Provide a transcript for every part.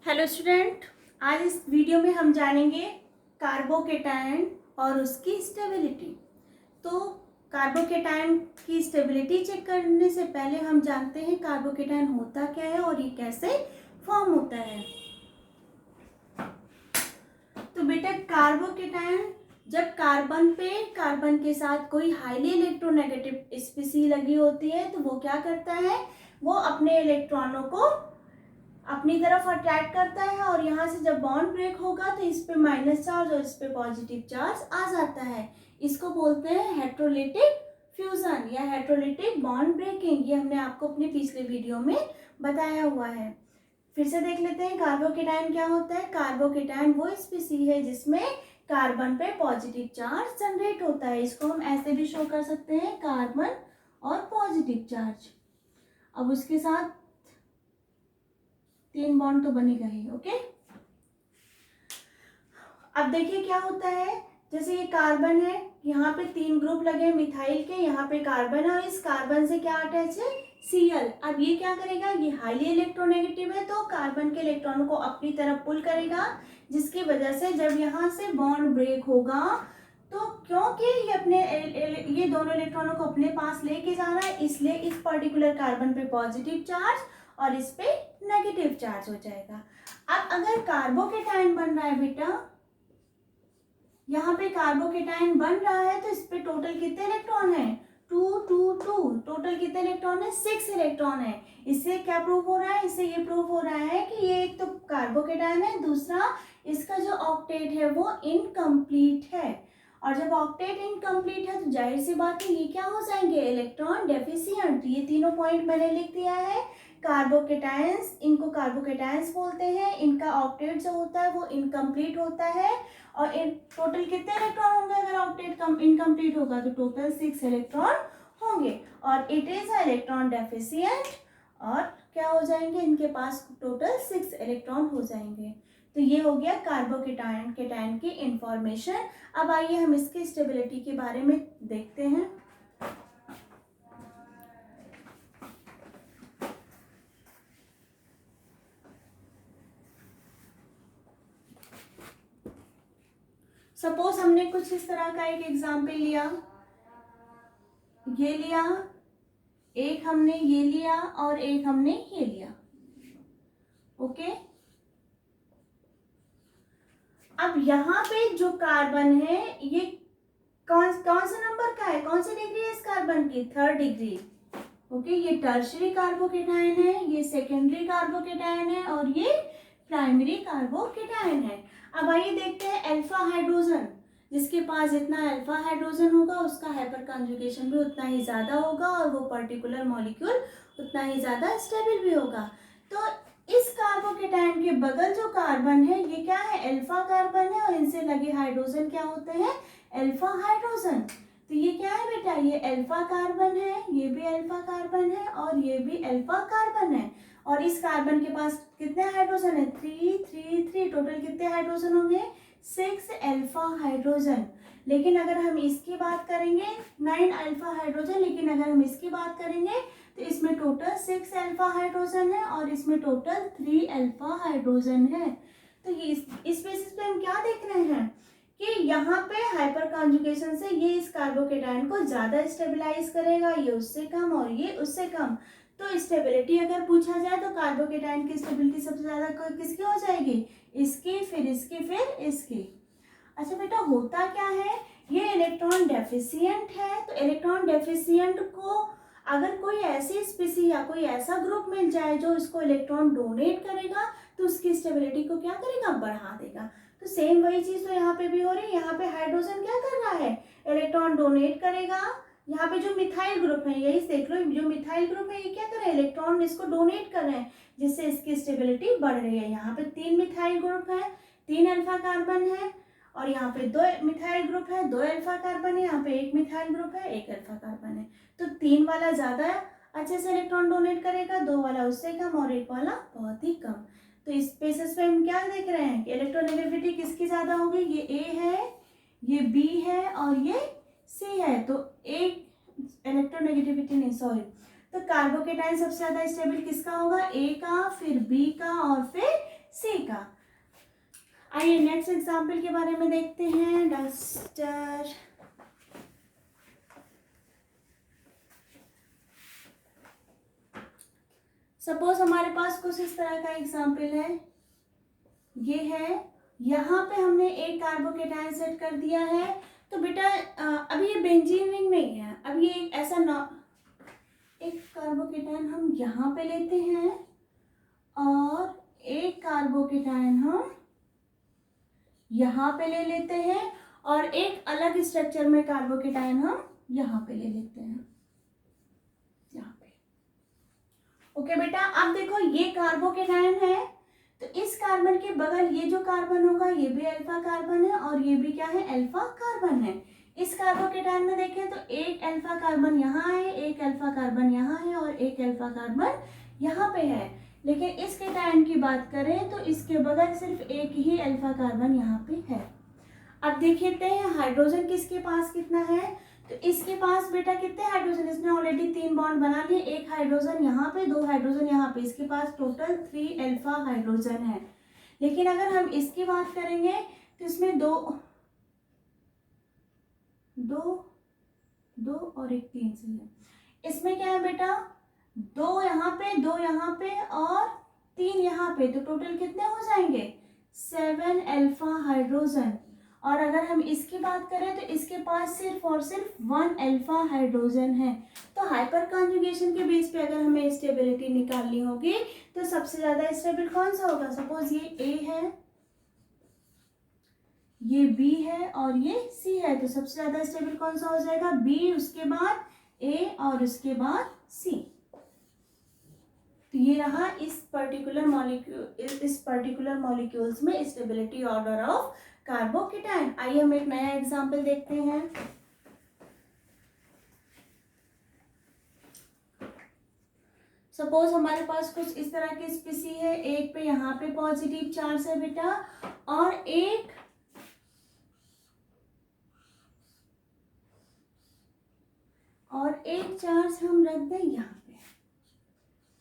Hello student, आज इस video में हम जानेंगे कार्बोकेटायन और उसकी स्टेबिलिटी। तो कार्बोकेटायन की स्टेबिलिटी चेक करने से पहले हम जानते हैं कार्बोकेटायन होता क्या है और ये कैसे फॉर्म होता है। तो बेटा कार्बोकेटायन जब कार्बन के साथ कोई हाईली इलेक्ट्रोनेगेटिव स्पीसीज लगी होती है तो वो क्या करता है, वो अपने इलेक्ट्रॉनों को अपनी तरफ अट्रैक्ट करता है और यहाँ से जब बॉन्ड ब्रेक होगा तो इस पे माइनस चार्ज और इस पे पॉजिटिव चार्ज आ जाता है। इसको बोलते हैं हेटेरोलिटिक फ्यूजन या हेटेरोलिटिक बॉन्ड ब्रेकिंग। ये हमने आपको अपने पिछले वीडियो में बताया हुआ है। फिर से देख लेते हैं कार्बोकेटायन क्या होता है। कार्बोकेटायन वो स्पीसीज है जिसमें कार्बन पे पॉजिटिव चार्ज जनरेट होता है। इसको हम ऐसे भी शो कर सकते हैं, कार्बन और पॉजिटिव चार्ज। अब उसके साथ 3 बॉन्ड तो बनेगा ही। ओके, अब देखिए क्या होता है। जैसे ये कार्बन है, यहाँ पे 3 ग्रुप लगे हैं मिथाइल के, यहाँ पे कार्बन है और इस कार्बन से क्या अटैच है, Cl। अब ये क्या करेगा, ये हाईली इलेक्ट्रोनेगेटिव है तो कार्बन के इलेक्ट्रॉनों को अपनी तरफ पुल करेगा, जिसकी वजह से जब यहाँ से बॉन्ड ब्रेक होगा तो क्योंकि ये दोनों इलेक्ट्रॉनों को अपने पास लेके जा रहा है, इसलिए इस पर्टिकुलर कार्बन पे पॉजिटिव चार्ज और इस पे नेगेटिव चार्ज हो जाएगा। अब अगर कार्बोकेटायन बन रहा है बेटा, यहाँ पे कार्बोकेटायन बन रहा है तो इस पे टोटल कितने इलेक्ट्रॉन है, 2 2 2। टोटल कितने इलेक्ट्रॉन है, 6 इलेक्ट्रॉन है। इससे क्या प्रूव हो रहा है, इससे ये प्रूव हो रहा है कि ये एक तो कार्बोकेटायन है, दूसरा इसका जो ऑक्टेट है वो इनकम्प्लीट है। और जब ऑक्टेट इनकम्प्लीट है तो जाहिर सी बात है ये क्या हो जाएंगे, इलेक्ट्रॉन डेफिशिएंट। ये तीनों पॉइंट मैंने लिख दिया है। कार्बोकेटायंस, इनको कार्बोकेटायंस बोलते हैं। इनका ऑक्टेट जो होता है वो इनकम्प्लीट होता है। और इन टोटल कितने इलेक्ट्रॉन होंगे, अगर ऑक्टेट इनकम्प्लीट होगा तो टोटल 6 इलेक्ट्रॉन होंगे। और इट इज इलेक्ट्रॉन डेफिशिएंट और क्या हो जाएंगे, इनके पास टोटल 6 इलेक्ट्रॉन हो जाएंगे। तो ये हो गया कार्बोकेटायन की इंफॉर्मेशन। अब आइए हम इसकी स्टेबिलिटी के बारे में देखते हैं। सपोज हमने कुछ इस तरह का एक एग्जाम्पल लिया, ये लिया, एक हमने ये लिया और एक हमने ये लिया। ओके, अब यहाँ पे जो कार्बन है ये कौन से नंबर का है, कौन सी डिग्री है इस कार्बन की, 3rd डिग्री। ओके, ये टर्शियरी कार्बोकेटायन है, ये सेकेंडरी कार्बोकेटायन है और ये प्राइमरी कार्बोकेटायन है। अब आइए देखते हैं अल्फा हाइड्रोजन। जिसके पास जितना अल्फा हाइड्रोजन होगा उसका हाइपर कॉन्जुगेशन भी उतना ही ज़्यादा होगा और वो पर्टिकुलर मॉलिक्यूल उतना ही ज़्यादा स्टेबल भी होगा। तो इस कार्बोकेटायन के बगल जो कार्बन है ये क्या है, अल्फा कार्बन है और इनसे लगे हाइड्रोजन क्या होते हैं, अल्फा हाइड्रोजन। तो ये क्या है बेटा, ये अल्फा कार्बन है, ये भी अल्फा कार्बन है और ये भी अल्फा कार्बन है। और इस कार्बन के पास कितने हाइड्रोजन है, 3 3 3। टोटल कितने हाइड्रोजन होंगे, 6 अल्फा हाइड्रोजन। लेकिन अगर हम इसकी बात करेंगे 9 अल्फा हाइड्रोजन, लेकिन अगर हम इसकी बात करेंगे तो इसमें टोटल 6 अल्फा हाइड्रोजन है और इसमें टोटल 3 अल्फा हाइड्रोजन है। तो ये इस बेसिस पे हम क्या देख रहे हैं कि यहाँ पे हाइपर कॉन्जुगेशन से ये इस कार्बोकेटायन को ज्यादा स्टेबलाइज करेगा, ये उससे कम और ये उससे कम। तो स्टेबिलिटी अगर पूछा जाए तो कार्बोकेटायन की स्टेबिलिटी सबसे ज्यादा किसकी हो जाएगी, इसकी, फिर इसकी, फिर इसकी। अच्छा बेटा होता क्या है, ये इलेक्ट्रॉन डेफिशिएंट है। तो इलेक्ट्रॉन डेफिशिएंट को अगर कोई ऐसी स्पीसी या कोई ऐसा ग्रुप मिल जाए जो इसको इलेक्ट्रॉन डोनेट करेगा तो उसकी स्टेबिलिटी को क्या करेगा, बढ़ा देगा। तो सेम वही चीज तो यहाँ पे भी हो रही है। यहाँ पे हाइड्रोजन क्या कर रहा है, इलेक्ट्रॉन डोनेट करेगा। यहाँ पे जो मिथाइल ग्रुप है, यही देख लो, जो मिथाइल ग्रुप है ये क्या कर रहे हैं, इलेक्ट्रॉन इसको डोनेट कर रहे हैं, जिससे इसकी स्टेबिलिटी बढ़ रही है। यहाँ पे 3 मिथाइल ग्रुप है, 3 अल्फा कार्बन है और यहाँ पे 2 मिथाइल ग्रुप है, 2 अल्फा कार्बन है। यहाँ पे 1 मिथाइल ग्रुप है, 1 अल्फा कार्बन है। तो 3 वाला ज्यादा अच्छे से इलेक्ट्रॉन डोनेट करेगा, 2 वाला उससे कम और 1 वाला बहुत ही कम। तो इस बेसिस पे हम क्या देख रहे हैं कि इलेक्ट्रोनेगेटिविटी किसकी ज्यादा होगी, ये ए है, ये बी है और ये सी है। तो एक इलेक्ट्रोनेगेटिविटी नहीं, सॉरी, तो कार्बोकेटायन सबसे ज्यादा स्टेबल किसका होगा, ए का, फिर बी का और फिर सी आइए नेक्स्ट एग्जाम्पल के बारे में देखते हैं। डस्टर, सपोज हमारे पास कुछ इस तरह का एग्जाम्पल है। ये है, यहाँ पे हमने एक कार्बोकेटाइन सेट कर दिया है। तो बेटा अभी ये बेंजीन रिंग नहीं है, अब ये एक ऐसा एक कार्बोकेटाइन हम यहाँ पे लेते हैं और एक कार्बोकेटाइन हम यहाँ पे ले लेते हैं और एक अलग स्ट्रक्चर में कार्बोकेटाइन हम यहाँ पे ले लेते हैं, यहाँ पे। ओके बेटा, अब देखो ये कार्बोकेटाइन है, तो इस कार्बन के बगल ये जो कार्बन होगा ये भी अल्फा कार्बन है और ये भी क्या है, अल्फा कार्बन है। इस कार्बोकेटाइन में देखें तो एक अल्फा कार्बन यहाँ है, एक अल्फा कार्बन यहाँ है और एक अल्फा कार्बन यहाँ पे है। लेकिन इस केटाइन की बात करें तो इसके बगल सिर्फ एक ही अल्फा कार्बन यहाँ पे है। अब देखते हैं हाइड्रोजन किसके पास कितना है। तो इसके पास बेटा कितने हाइड्रोजन, इसने ऑलरेडी 3 बॉन्ड बना लिए, एक हाइड्रोजन यहाँ पे, 2 हाइड्रोजन यहाँ पे, इसके पास टोटल 3 अल्फा हाइड्रोजन है। लेकिन अगर हम इसकी बात करेंगे तो इसमें दो और एक 3 से है। इसमें क्या है बेटा, 2 यहाँ पे, 2 यहाँ पे और 3 यहाँ पे, तो टोटल कितने हो जाएंगे, 7 अल्फा हाइड्रोजन। और अगर हम इसकी बात करें तो इसके पास सिर्फ और सिर्फ 1 अल्फा हाइड्रोजन है। तो हाइपर कॉन्जुगेशन के बेस पे अगर हमें स्टेबिलिटी निकालनी होगी तो सबसे ज्यादा स्टेबल कौन सा होगा। सपोज ये A है, ये B है और ये C है, तो सबसे ज्यादा स्टेबल कौन सा हो जाएगा, B, उसके बाद A और उसके बाद C। तो ये रहा इस पर्टिकुलर मॉलिक्यूल्स में स्टेबिलिटी ऑर्डर ऑफ कार्बोकेटाइन। आइए हम एक नया एग्जांपल देखते हैं। सपोज हमारे पास कुछ इस तरह की स्पीसी है, एक पे यहाँ पे पॉजिटिव चार्ज है बेटा और एक चार्ज हम रख दें यहाँ पे।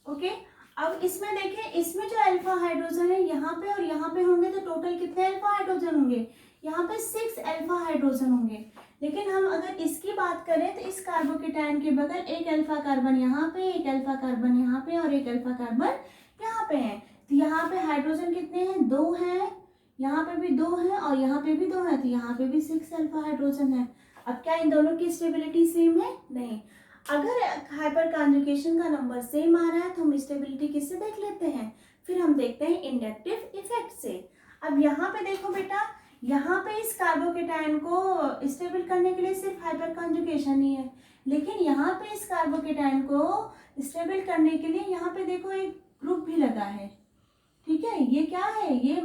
ओके, अब इसमें देखें, इसमें जो अल्फा हाइड्रोजन है यहाँ पे और यहाँ पे होंगे तो टोटल कितने अल्फा हाइड्रोजन होंगे, यहाँ पे 6 अल्फा हाइड्रोजन होंगे। लेकिन हम अगर इसकी बात करें तो इस कार्बोकेटाइन के बगल एक अल्फा कार्बन यहाँ पे, एक अल्फा कार्बन यहाँ पे और एक अल्फा कार्बन यहाँ पे है। तो यहाँ पे हाइड्रोजन कितने हैं, 2 हैं, यहाँ पे भी 2 हैं और यहाँ पे भी 2 है, तो यहाँ पे भी 6 अल्फा हाइड्रोजन है। अब क्या इन दोनों की स्टेबिलिटी सेम है, नहीं। अगर हाइपर कॉन्जुगेशन का नंबर सेम आ रहा है तो हम स्टेबिलिटी किससे देख लेते हैं, फिर हम देखते हैं इंडक्टिव इफेक्ट से। अब यहाँ पे देखो बेटा, यहाँ पे इस कार्बोकेटाइन को स्टेबल करने के लिए सिर्फ हाइपर कॉन्जुगेशन ही है, लेकिन यहाँ पे इस कार्बोकेटाइन को स्टेबल करने के लिए यहाँ पे देखो एक ग्रुप भी लगा है, ठीक है। ये क्या है, ये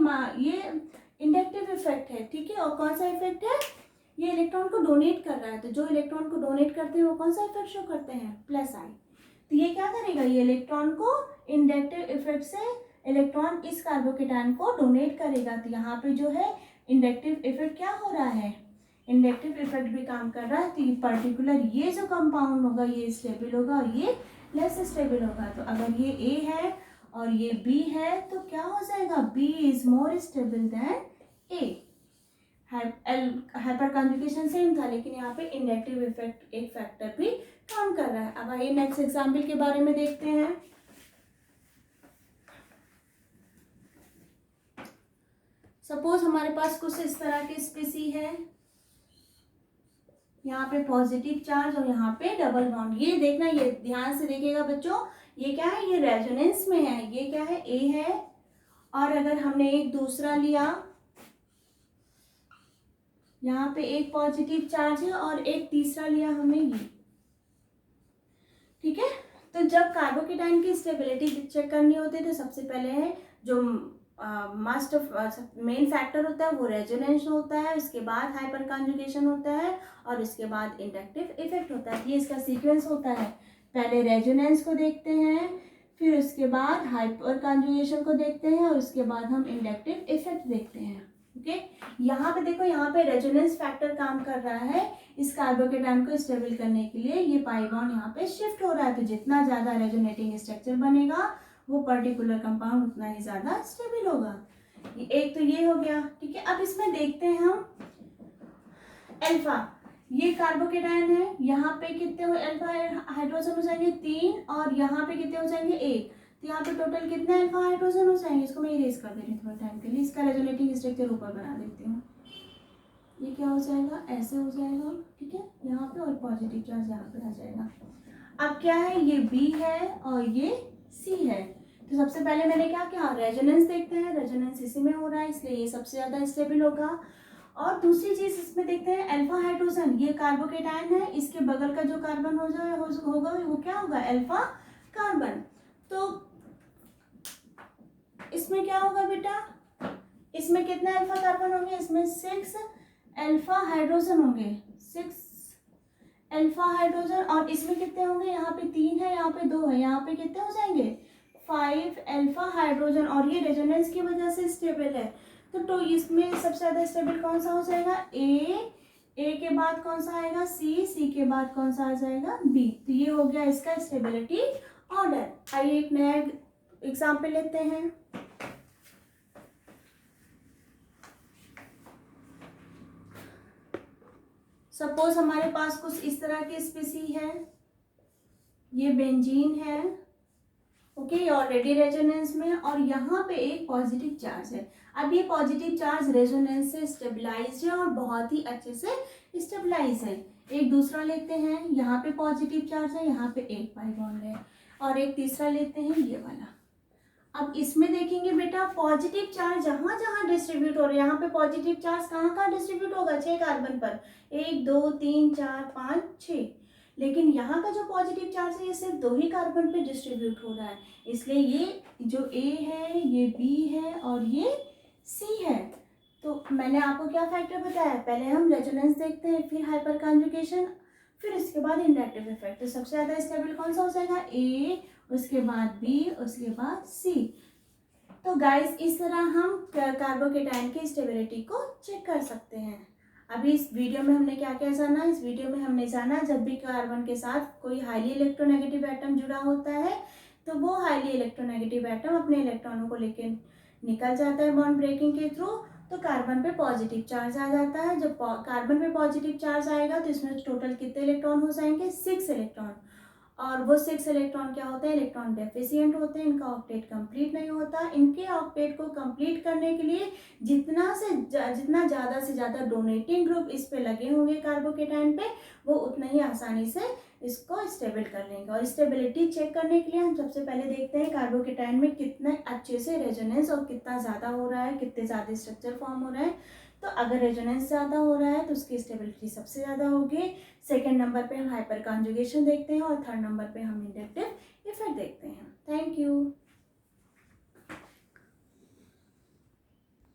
इंडक्टिव इफेक्ट है, ठीक है। और कौन सा इफेक्ट है, ये इलेक्ट्रॉन को डोनेट कर रहा है, तो जो इलेक्ट्रॉन को डोनेट करते हैं वो कौन सा इफेक्ट शो करते हैं, प्लस आई। तो ये क्या करेगा, ये इलेक्ट्रॉन को इंडक्टिव इफेक्ट से इलेक्ट्रॉन इस कार्बोकेटाइन को डोनेट करेगा। तो यहाँ पे जो है इंडक्टिव इफेक्ट क्या हो रहा है, इंडक्टिव इफेक्ट भी काम कर रहा है। तो ये पर्टिकुलर ये जो कंपाउंड होगा ये स्टेबल होगा और ये लेस स्टेबल होगा। तो अगर ये A है और ये B है तो क्या हो जाएगा, B is more stable then A। Hyper conjugation same था, लेकिन यहाँ पे इंडक्टिव इफेक्ट एक फैक्टर भी काम कर रहा है। अब आइए नेक्स्ट एग्जाम्पल के बारे में देखते हैं। सपोज हमारे पास कुछ इस तरह की स्पीसी है, यहाँ पे पॉजिटिव चार्ज और यहाँ पे डबल बॉन्ड। ये देखना, ये ध्यान से देखिएगा बच्चों, ये क्या है, ये रेजोनेंस में है। ये क्या है, A है और अगर हमने एक दूसरा लिया, यहाँ पे एक पॉजिटिव चार्ज है और एक तीसरा लिया हमने ये, ठीक है। तो जब कार्बोकेटाइन की स्टेबिलिटी चेक करनी होती है तो सबसे पहले है जो मस्ट मेन फैक्टर होता है वो रेजोनेंस होता है, उसके बाद हाइपर कॉन्जुगेशन होता है और उसके बाद इंडक्टिव इफेक्ट होता है। ये इसका सीक्वेंस होता है, पहले रेजोनेंस को देखते हैं, फिर उसके बाद हाइपर कॉन्जुगेशन को देखते हैं और उसके बाद हम इंडक्टिव इफेक्ट देखते हैं। ओके, यहाँ पे देखो, यहाँ पे रेजोनेंस फैक्टर काम कर रहा है इस कार्बोकेटाइन को स्टेबल करने के लिए। ये पाई बॉन्ड यहाँ पे शिफ्ट हो रहा है, तो जितना ज़्यादा रेजोनेटिंग स्ट्रक्चर बनेगा वो पर्टिकुलर कंपाउंड उतना ही ज़्यादा स्टेबल होगा। एक तो ये हो गया, ठीक है। अब इसमें देखते हैं हम अल्फा, ये कार्बोकेटायन है, यहाँ पे कितने हो अल्फा हाइड्रोजन हो जाएंगे 3, और यहाँ पे कितने हो जाएंगे 1, तो यहाँ पे टोटल कितने अल्फा हाइड्रोजन हो जाएंगे। इसको मैं इरेज कर दे रही हूँ थोड़ा टाइम के लिए, इसका रेजोनेटिंग स्ट्रक्चर ऊपर बना देती हूँ। ये क्या हो जाएगा, ऐसे हो जाएगा, ठीक है, यहाँ पे, और पॉजिटिव चार्ज यहाँ पे आ जाएगा। अब क्या है, ये बी है और ये सी है। तो सबसे पहले मैंने क्या किया, रेजोनेंस देखते हैं, रेजोनेंस इसी में हो रहा है इसलिए ये सबसे ज़्यादा स्टेबल होगा। और दूसरी चीज इसमें देखते हैं अल्फा हाइड्रोजन, ये कार्बोकेटायन है, इसके बगल का जो कार्बन होगा वो क्या होगा, अल्फा कार्बन। तो इसमें क्या होगा बेटा, इसमें कितने अल्फा कार्बन होंगे, इसमें 6 अल्फा हाइड्रोजन होंगे, 6 अल्फा हाइड्रोजन। और इसमें कितने होंगे, यहाँ पे 3 है, यहाँ पे 2 है, यहाँ पे कितने हो जाएंगे 5 अल्फा हाइड्रोजन। और ये रेजोनेंस की वजह से स्टेबल है। तो इसमें सबसे ज्यादा स्टेबल कौन सा हो जाएगा, ए के बाद कौन सा आएगा, सी के बाद कौन सा आ जाएगा, बी। तो ये हो गया इसका स्टेबिलिटी ऑर्डर। आइए एक नया एग्जाम्पल लेते हैं। सपोज हमारे पास कुछ इस तरह की स्पीसी है, ये बेंजीन है, ओके, ऑलरेडी रेजोनेंस में, और यहाँ पे एक पॉजिटिव चार्ज है। अब ये पॉजिटिव चार्ज रेजोनेंस से स्टेबलाइज है और बहुत ही अच्छे से स्टेबलाइज है। एक दूसरा लेते हैं, यहाँ पे पॉजिटिव चार्ज है, यहाँ पे एक पाई बॉन्ड है, और एक तीसरा लेते हैं ये वाला। अब इसमें देखेंगे बेटा, पॉजिटिव चार्ज जहाँ जहाँ डिस्ट्रीब्यूट हो रहा है, यहाँ पे पॉजिटिव चार्ज कहाँ कहाँ डिस्ट्रीब्यूट होगा, 6 कार्बन पर, 1 2 3 4 5 6। लेकिन यहाँ का जो पॉजिटिव चार्ज है ये सिर्फ 2 ही कार्बन पे डिस्ट्रीब्यूट हो रहा है, इसलिए ये जो ए है, ये बी है और ये सी है। तो मैंने आपको क्या फैक्टर बताया, पहले हम रेजोनेंस देखते हैं, फिर हाइपर कॉन्जुगेशन, फिर इसके बाद इंडक्टिव इफेक्ट। तो सबसे ज़्यादा स्टेबल कौन सा हो जाएगा, ए, उसके बाद बी, उसके बाद सी। तो गाइस इस तरह हम कार्बोकेटायन की स्टेबिलिटी को चेक कर सकते हैं। अभी इस वीडियो में हमने क्या क्या जाना, इस वीडियो में हमने जाना जब भी कार्बन के साथ कोई हाईली इलेक्ट्रोनेगेटिव एटम जुड़ा होता है तो वो हाईली इलेक्ट्रोनेगेटिव एटम अपने इलेक्ट्रॉनों को लेकर निकल जाता है बॉन्ड ब्रेकिंग के थ्रू, तो कार्बन पे पॉजिटिव चार्ज आ जाता है। जब कार्बन पे पॉजिटिव चार्ज आएगा तो इसमें टोटल कितने इलेक्ट्रॉन हो जाएंगे, 6 इलेक्ट्रॉन। और वो 6 इलेक्ट्रॉन क्या होते हैं, इलेक्ट्रॉन डेफिशिएंट होते हैं, इनका ऑक्टेट कंप्लीट नहीं होता। इनके ऑक्टेट को कंप्लीट करने के लिए जितना ज़्यादा से ज़्यादा डोनेटिंग ग्रुप इस पे लगे होंगे कार्बोकेटायन पे, वो उतना ही आसानी से इसको स्टेबल कर लेंगे। और स्टेबिलिटी चेक करने के लिए हम सबसे पहले देखते हैं कार्बोकेटायन में कितने अच्छे से रेजोनेंस और कितना ज़्यादा हो रहा है, कितने ज़्यादा स्ट्रक्चर फॉर्म हो रहा है। तो अगर रेजोनेंस ज़्यादा हो रहा है तो उसकी स्टेबिलिटी सबसे ज़्यादा होगी। सेकंड नंबर पे हम हाइपर कॉन्जुगेशन देखते हैं और थर्ड नंबर पे हम इंडक्टिव इफेक्ट देखते हैं। Thank you.